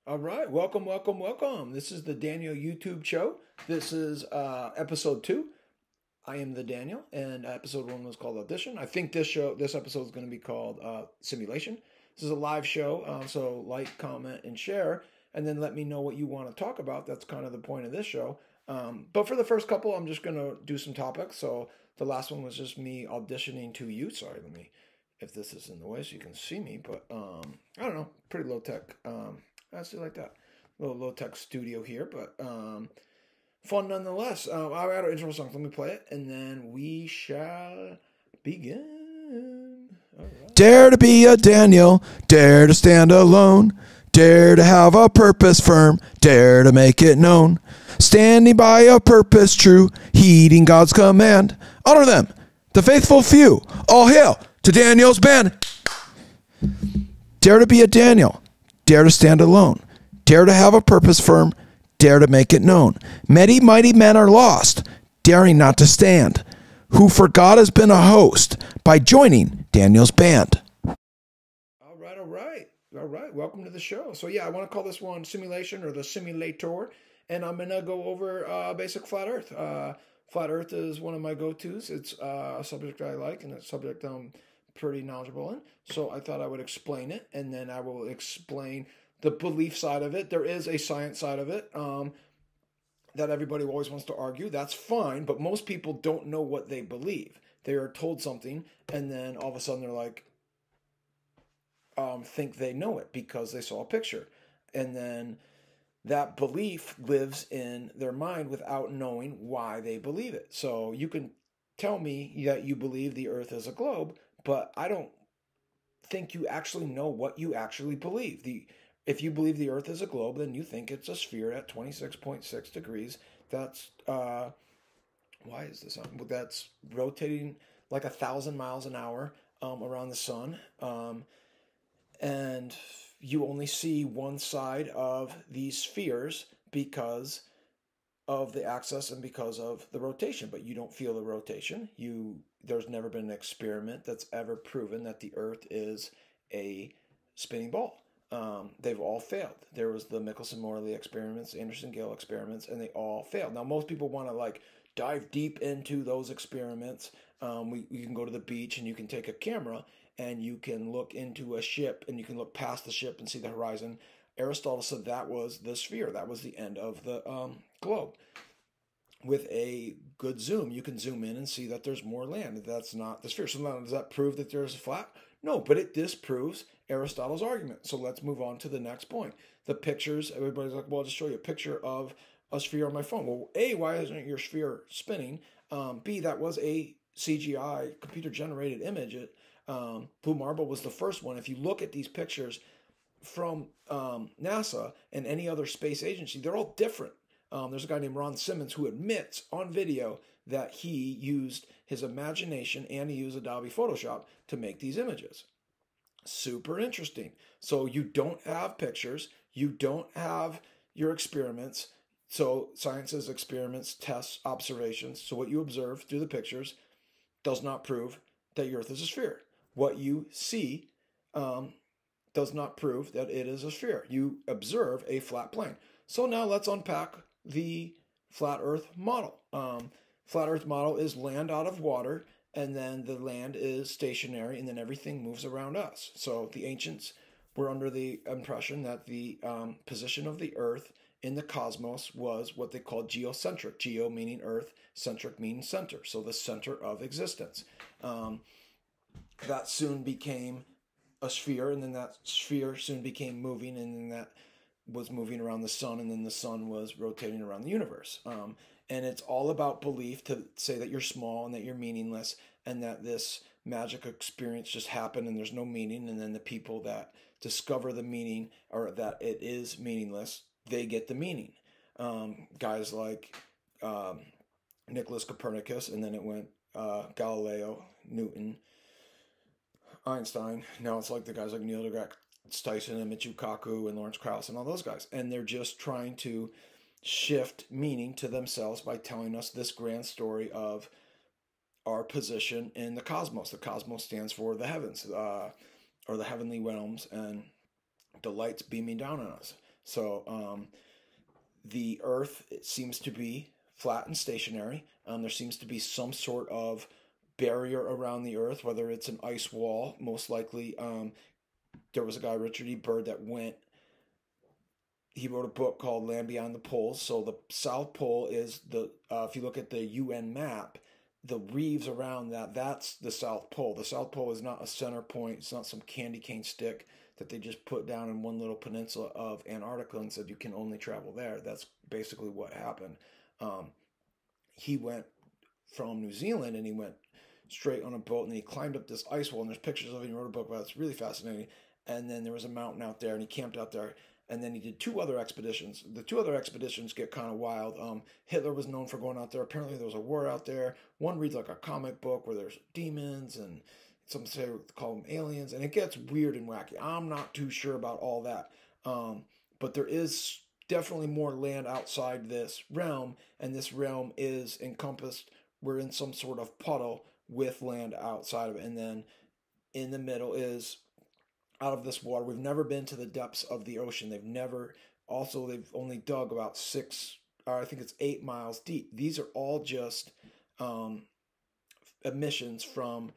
All right, welcome, welcome, welcome. This is the Daniel YouTube show. This is episode 2. I am the Daniel, and episode 1 was called Audition. I think this episode is going to be called Simulation. This is a live show, so like, comment, and share, and then let me know what you want to talk about. That's kind of the point of this show. But for the first couple, I'm just going to do some topics. So the last one was just me auditioning to you. Sorry, let me, if this is in the way so you can see me, but I don't know, pretty low tech. I still like that little low tech studio here, but fun nonetheless. I got an intro song. Let me play it, and then we shall begin. All right. Dare to be a Daniel, dare to stand alone, dare to have a purpose firm, dare to make it known. Standing by a purpose true, heeding God's command. Honor them, the faithful few. All hail to Daniel's band. Dare to be a Daniel, dare to stand alone, dare to have a purpose firm, dare to make it known. Many mighty men are lost, daring not to stand, who for God has been a host by joining Daniel's band. All right, all right, all right. Welcome to the show. So yeah, I want to call this one Simulation or the Simulator, and I'm gonna go over basic flat Earth. Flat Earth is one of my go-tos. It's a subject I like, and a subject I'm pretty knowledgeable in. So I thought I would explain it, and then I will explain the belief side of it. There is a science side of it that everybody always wants to argue. That's fine, but most people don't know what they believe. They are told something, and then all of a sudden they're like, think they know it because they saw a picture. And then that belief lives in their mind without knowing why they believe it. So you can tell me that you believe the Earth is a globe, but I don't think you actually know what you actually believe. If you believe the Earth is a globe, then you think it's a sphere at 26.6 degrees. That's why is this on? That's rotating like 1,000 miles an hour around the sun, and you only see one side of these spheres because of the axis and because of the rotation, but you don't feel the rotation. There's never been an experiment that's ever proven that the Earth is a spinning ball. They've all failed. There was the Michelson-Morley experiments, Anderson-Gale experiments, and they all failed. Now, most people want to like dive deep into those experiments. You can go to the beach and you can take a camera and you can look into a ship and you can look past the ship and see the horizon. Aristotle said that was the sphere. That was the end of the globe. With a good zoom, you can zoom in and see that there's more land. That's not the sphere. So now, does that prove that there's a flat? No, but it disproves Aristotle's argument. So let's move on to the next point. The pictures, everybody's like, well, I'll just show you a picture of a sphere on my phone. Well, A, why isn't your sphere spinning? B, that was a CGI, computer-generated image. Blue Marble was the first one. If you look at these pictures from NASA and any other space agency, they're all different. There's a guy named Ron Simmons who admits on video that he used his imagination and he used Adobe Photoshop to make these images. Super interesting. So you don't have pictures, you don't have your experiments. So science is experiments, tests, observations. So what you observe through the pictures does not prove that the Earth is a sphere. What you see does not prove that it is a sphere. You observe a flat plane. So now let's unpack the flat Earth model. Flat Earth model is land out of water, and then the land is stationary, and then everything moves around us. So the ancients were under the impression that the position of the Earth in the cosmos was what they called geocentric. Geo meaning Earth, centric meaning center. So the center of existence. That soon became a sphere, and then that sphere soon became moving, and then that was moving around the sun, and then the sun was rotating around the universe. And it's all about belief to say that you're small and that you're meaningless and that this magic experience just happened and there's no meaning. And then the people that discover the meaning or that it is meaningless, they get the meaning. Guys like Nicholas Copernicus, and then it went Galileo, Newton, Einstein. Now it's like the guys like Neil deGrasse Tyson and Michio Kaku and Lawrence Krauss and all those guys. And they're just trying to shift meaning to themselves by telling us this grand story of our position in the cosmos. The cosmos stands for the heavens, or the heavenly realms, and the light's beaming down on us. So the Earth, it seems to be flat and stationary. There seems to be some sort of barrier around the Earth, whether it's an ice wall. Most likely, there was a guy, Richard E. Byrd, that went. He wrote a book called Land Beyond the Poles. So the South Pole is the. If you look at the UN map, the reefs around that's the South Pole. The South Pole is not a center point. It's not some candy cane stick that they just put down in one little peninsula of Antarctica and said you can only travel there. That's basically what happened. He went from New Zealand and he went straight on a boat and he climbed up this ice wall, and there's pictures of it. He wrote a book about it. It's really fascinating. And then there was a mountain out there and he camped out there. And then he did 2 other expeditions. The 2 other expeditions get kind of wild. Hitler was known for going out there. Apparently there was a war out there. One reads like a comic book where there's demons and some say call them aliens. And it gets weird and wacky. I'm not too sure about all that. But there is definitely more land outside this realm. And this realm is encompassed. We're in some sort of puddle with land outside of it. And then in the middle is out of this water. We've never been to the depths of the ocean. They've only dug about 8 miles deep. These are all just emissions from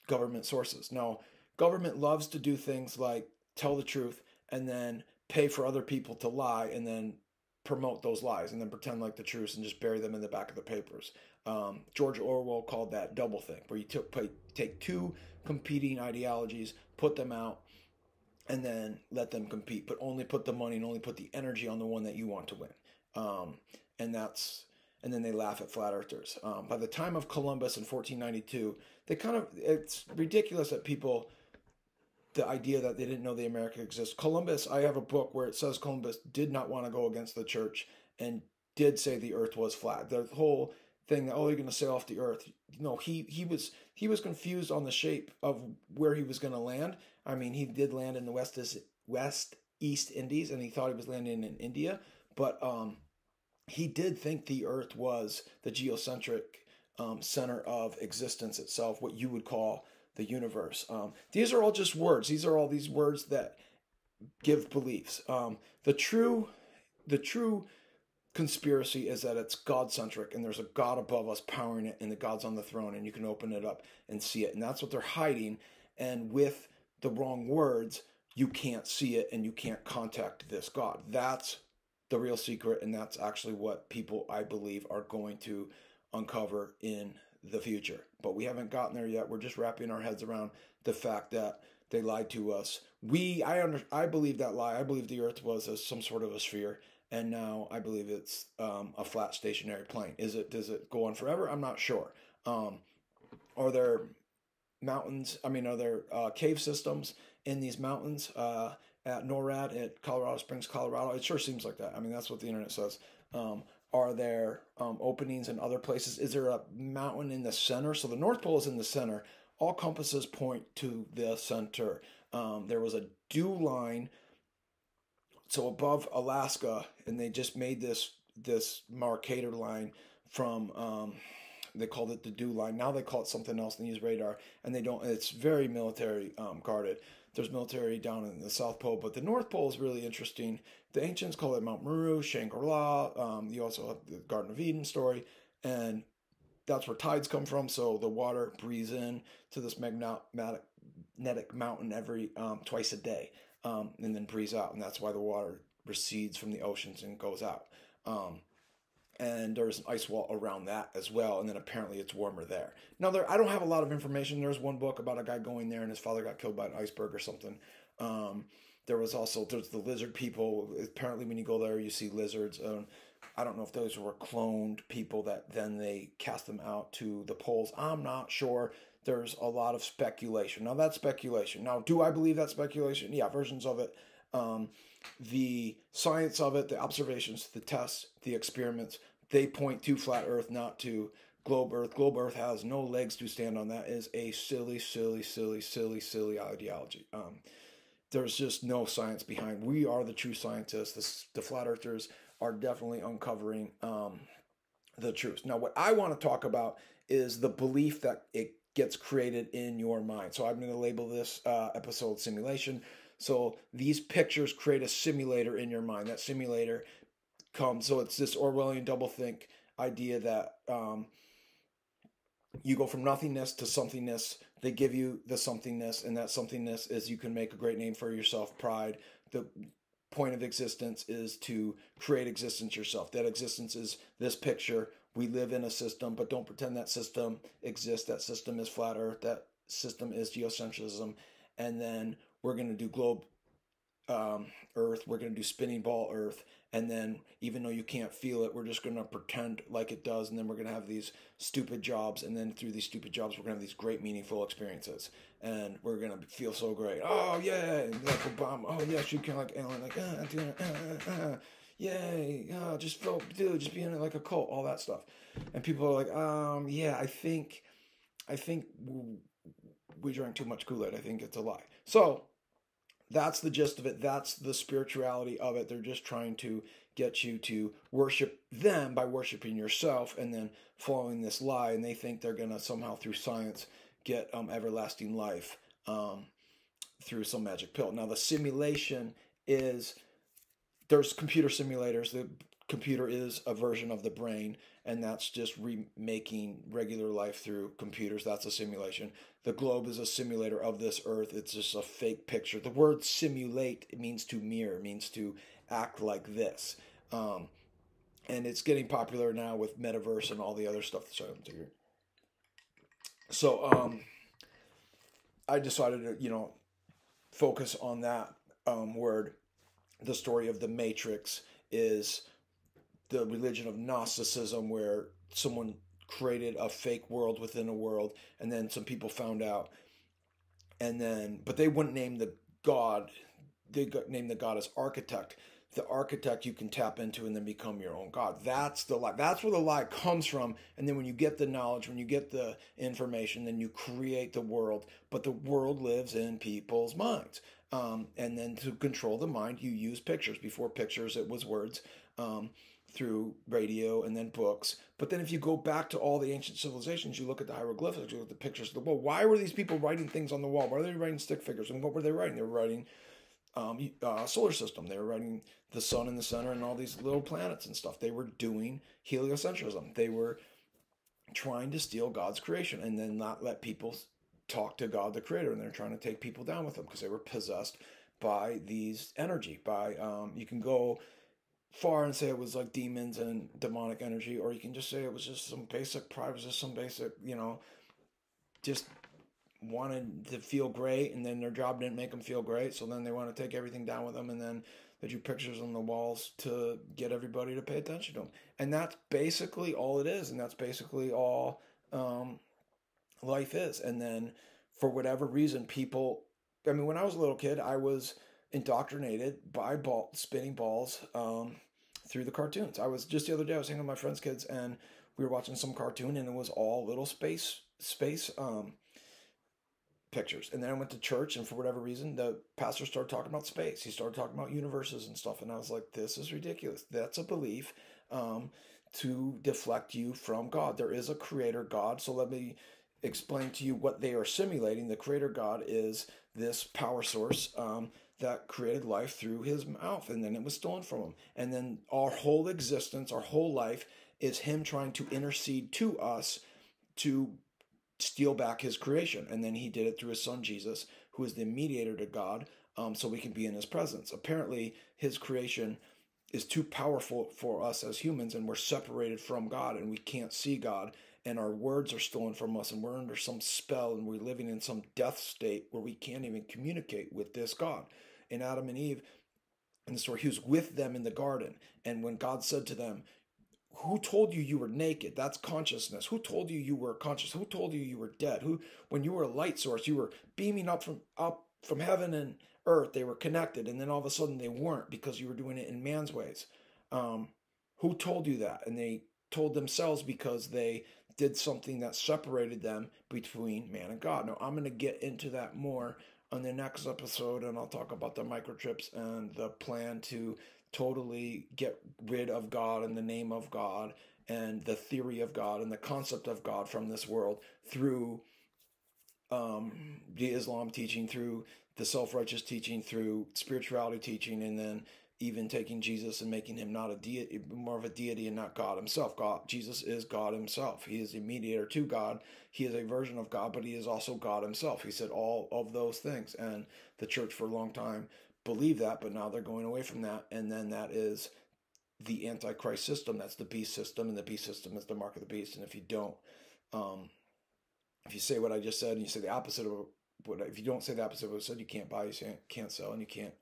government sources. Now, government loves to do things like tell the truth and then pay for other people to lie and then promote those lies and then pretend like the truth and just bury them in the back of the papers. George Orwell called that doublethink, where you take 2 competing ideologies, put them out, and then let them compete, but only put the money and only put the energy on the one that you want to win. And then they laugh at flat earthers. By the time of Columbus in 1492, it's ridiculous that the idea that they didn't know the America exists. Columbus, I have a book where it says Columbus did not want to go against the church and did say the earth was flat. The whole thing that, you're going to sail off the earth. No, he was confused on the shape of where he was going to land. I mean, he did land in the West East Indies, and he thought he was landing in India, but he did think the earth was the geocentric center of existence itself, what you would call the universe. These are all just words. These are all these words that give beliefs. The true conspiracy is that it's God-centric and there's a God above us powering it and the God's on the throne and you can open it up and see it. And that's what they're hiding. And with the wrong words, you can't see it and you can't contact this God. That's the real secret, and that's actually what people, I believe, are going to uncover in the future. But we haven't gotten there yet. We're just wrapping our heads around the fact that they lied to us. I believe that lie. I believe the earth was some sort of a sphere. And now I believe it's a flat stationary plane. Does it go on forever? I'm not sure. Are there mountains? Are there cave systems in these mountains at NORAD at Colorado Springs, Colorado? It sure seems like that. That's what the internet says. Are there openings in other places? Is there a mountain in the center? So the North Pole is in the center. All compasses point to the center. There was a dew line. So above Alaska, and they just made this Mercator line from, they called it the dew line. Now they call it something else and they use radar, and it's very military guarded. There's military down in the South Pole, but the North Pole is really interesting. The ancients call it Mount Meru, Shangri-La. You also have the Garden of Eden story, and that's where tides come from. So the water breathes in to this magnetic mountain every twice a day. And then breathes out, and that's why the water recedes from the oceans and goes out. And there's an ice wall around that as well, and then apparently it's warmer there. Now, I don't have a lot of information. There's one book about a guy going there, and his father got killed by an iceberg or something. There's the lizard people. Apparently, when you go there, you see lizards. I don't know if those were cloned people that then they cast them out to the poles. I'm not sure. There's a lot of speculation. Now, that's speculation. Now, do I believe that speculation? Yeah, versions of it. The science of it, the observations, the tests, the experiments, they point to flat Earth, not to globe Earth. Globe Earth has no legs to stand on. That is a silly ideology. There's just no science behind. We are the true scientists. The flat earthers are definitely uncovering the truth. Now, what I want to talk about is the belief that it gets created in your mind. So I'm going to label this episode simulation. So these pictures create a simulator in your mind. That simulator comes, so it's this Orwellian doublethink idea that you go from nothingness to somethingness. They give you the somethingness, and that somethingness is you can make a great name for yourself, pride. The point of existence is to create existence yourself. That existence is this picture. We live in a system, but don't pretend that system exists. That system is flat earth. That system is geocentrism. And then we're going to do globe earth. We're going to do spinning ball earth. And then even though you can't feel it, we're just going to pretend like it does. And then we're going to have these stupid jobs. And then through these stupid jobs, we're going to have these great, meaningful experiences. And we're going to feel so great. Oh, yeah. And like Obama. Oh, yeah. She kind of like Ellen, like, yay. Just feel, dude, just being like a cult, all that stuff. And people are like, yeah, I think we drank too much Kool-Aid. I think it's a lie. So that's the gist of it. That's the spirituality of it. They're just trying to get you to worship them by worshiping yourself and then following this lie. And they think they're going to somehow through science get everlasting life through some magic pill. Now the simulation is, there's computer simulators. The computer is a version of the brain, and that's just remaking regular life through computers. That's a simulation. The globe is a simulator of this earth. It's just a fake picture. The word simulate, it means to mirror, it means to act like this. And it's getting popular now with metaverse and all the other stuff that's starting to hear. So I decided to, focus on that word. The story of the Matrix is the religion of Gnosticism, where someone created a fake world within a world, and then some people found out, but they wouldn't name the God. They named the God as architect. The architect you can tap into and then become your own God. That's the lie. That's where the lie comes from. And then when you get the knowledge, when you get the information, then you create the world. But the world lives in people's minds. And then to control the mind, you use pictures. Before pictures, it was words. Through radio and then books. But then if you go back to all the ancient civilizations, you look at the hieroglyphics, you look at the pictures of the wall. Why were these people writing things on the wall? Why were they writing stick figures? And what were they writing? They were writing solar system. They were writing the sun in the center and all these little planets and stuff. They were doing heliocentrism. They were trying to steal God's creation and then not let people talk to God, the creator. And they're trying to take people down with them because they were possessed by these energy. You can go far and say it was like demons and demonic energy, or you can just say it was just some basic pride, was just some basic, just wanted to feel great, and then their job didn't make them feel great, so then they want to take everything down with them, and then they drew pictures on the walls to get everybody to pay attention to them. And that's basically all it is, and that's basically all life is. And then for whatever reason, people, when I was a little kid, I was indoctrinated by spinning balls through the cartoons. I was just the other day, I was hanging with my friends' kids, and we were watching some cartoon, and it was all little space pictures. And then I went to church, and for whatever reason, the pastor started talking about space. He started talking about universes and stuff, and I was like, this is ridiculous. That's a belief to deflect you from God. There is a creator God, so let me explain to you what they are simulating. The creator God is this power source that created life through his mouth, and then it was stolen from him. And then our whole existence, our whole life is him trying to intercede to us to steal back his creation. And then he did it through his son Jesus, who is the mediator to God, so we can be in his presence. Apparently his creation is too powerful for us as humans, and we're separated from God, and we can't see God, and our words are stolen from us, and we're under some spell, and we're living in some death state where we can't even communicate with this God. And Adam and Eve, in the story, he was with them in the garden. And when God said to them, who told you were naked? That's consciousness. Who told you were conscious? Who told you were dead? When you were a light source, you were beaming up from heaven and earth. They were connected, and then all of a sudden they weren't because you were doing it in man's ways. Who told you that? And they told themselves because they did something that separated them between man and God. Now, I'm going to get into that more on the next episode, and I'll talk about the microchips and the plan to totally get rid of God and the name of God and the theory of God and the concept of God from this world through the Islam teaching, through the self-righteous teaching through spirituality teaching, and then even taking Jesus and making him not a deity, more of a deity and not God himself. Jesus is God himself. He is a mediator to God. He is a version of God, but he is also God himself. He said all of those things, and the church for a long time believed that, but now they're going away from that, and then that is the Antichrist system. That's the beast system, and the beast system is the mark of the beast. And if you don't, if you say what I just said, and you say the opposite of what, if you don't say the opposite of what I said, you can't buy, you can't sell, and you can't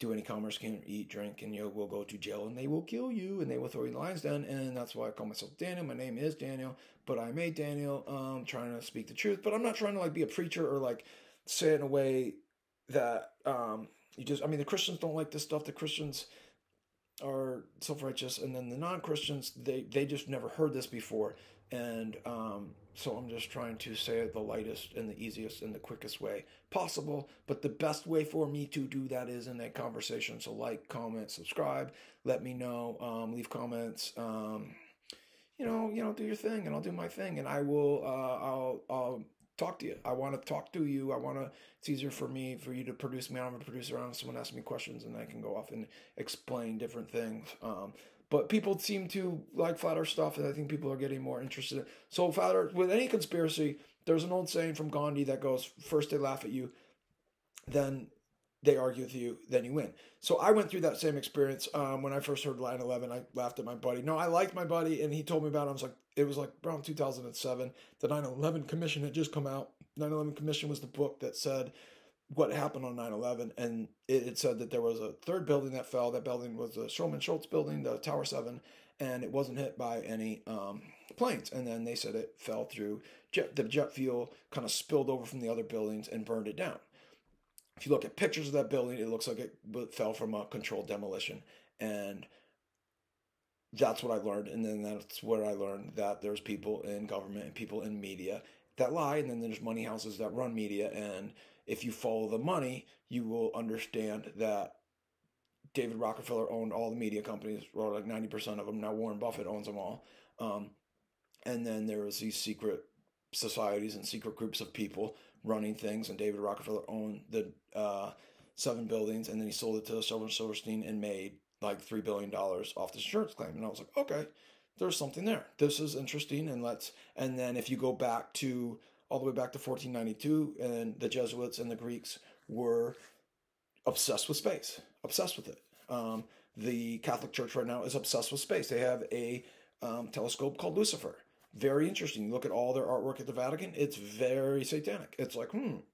do any commerce, can't eat, drink, and you will go to jail, and they will kill you, and they will throw you in the lion's den. And that's why I call myself Daniel. My name is Daniel, but I'm a Daniel, trying to speak the truth. But I'm not trying to like be a preacher or like say it in a way that you just. I mean, the Christians don't like this stuff. The Christians are self-righteous, and then the non-Christians, they just never heard this before, and so I'm just trying to say it the lightest and the easiest and the quickest way possible, but the best way for me to do that is in a conversation. So like, comment, subscribe, let me know, leave comments, do your thing, and I'll do my thing, and I will I'll talk to you. I want to talk to you. It's easier for you to produce me. I'm a producer. Someone asks me questions, and I can go off and explain different things. But people seem to like flat earth stuff, and I think people are getting more interested. So flat earth, with any conspiracy, there's an old saying from Gandhi that goes, first they laugh at you, then they argue with you, then you win. So I went through that same experience. When I first heard 9/11, I laughed at my buddy. No, I liked my buddy, and he told me about it. It was like around 2007. The 9/11 Commission had just come out. 9/11 Commission was the book that said what happened on 9/11, and it said that there was a third building that fell. That building was the Shulman Schultz building, the Tower 7, and it wasn't hit by any planes. And then they said it fell through the jet fuel, kind of spilled over from the other buildings and burned it down. If you look at pictures of that building, it looks like it fell from a controlled demolition. And that's what I learned. And then that's where I learned that there's people in government and people in media that lie. And then there's money houses that run media. And if you follow the money, you will understand that David Rockefeller owned all the media companies, or like 90% of them. Now Warren Buffett owns them all. And then there was these secret societies and secret groups of people running things, and David Rockefeller owned the 7 buildings, and then he sold it to Silverstein and made like $3 billion off the insurance claim. And I was like, okay, there's something there. This is interesting, and then if you go back to all the way back to 1492, and the Jesuits and the Greeks were obsessed with space, obsessed with it. The Catholic Church right now is obsessed with space. They have a telescope called Lucifer. Very interesting. You look at all their artwork at the Vatican, it's very satanic. It's like,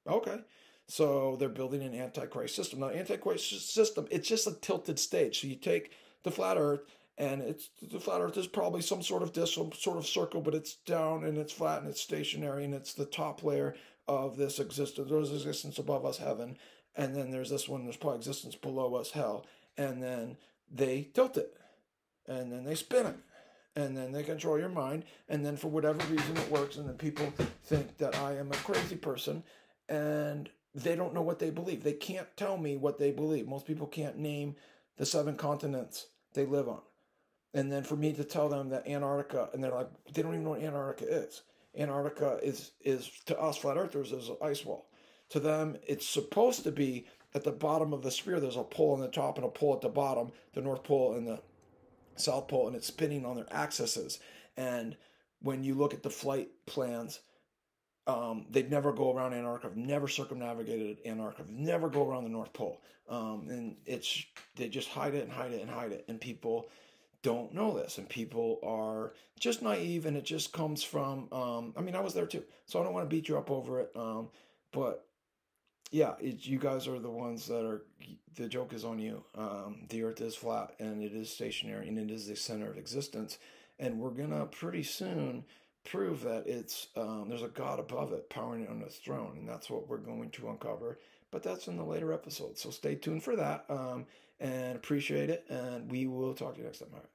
okay. So they're building an Antichrist system. Now, Antichrist system, it's just a tilted stage. So you take the flat earth, and the flat earth is probably some sort of disc, some sort of circle, but it's down and it's flat and it's stationary, and it's the top layer of this existence. There's existence above us, heaven. And then there's this one, there's probably existence below us, hell. And then they tilt it. And then they spin it. And then they control your mind, and then for whatever reason it works, and then people think that I am a crazy person, and they don't know what they believe. They can't tell me what they believe. Most people can't name the 7 continents they live on. And then for me to tell them that Antarctica, and they're like, they don't even know what Antarctica is. Antarctica is to us flat earthers, is an ice wall. To them, it's supposed to be at the bottom of the sphere. There's a pole on the top and a pole at the bottom, the North Pole and the South Pole, and it's spinning on their axes. And when you look at the flight plans, they'd never go around Antarctica, never circumnavigated Antarctica, never go around the North Pole. And they just hide it and hide it and hide it. And people don't know this, and people are just naive, and it just comes from, I was there too, so I don't want to beat you up over it. But yeah, you guys are the ones that are, the joke is on you. The earth is flat, and it is stationary, and it is the center of existence. And we're going to pretty soon prove that it's there's a God above it powering it on his throne. And that's what we're going to uncover. But that's in the later episodes. So stay tuned for that, and appreciate it. And we will talk to you next time. All right.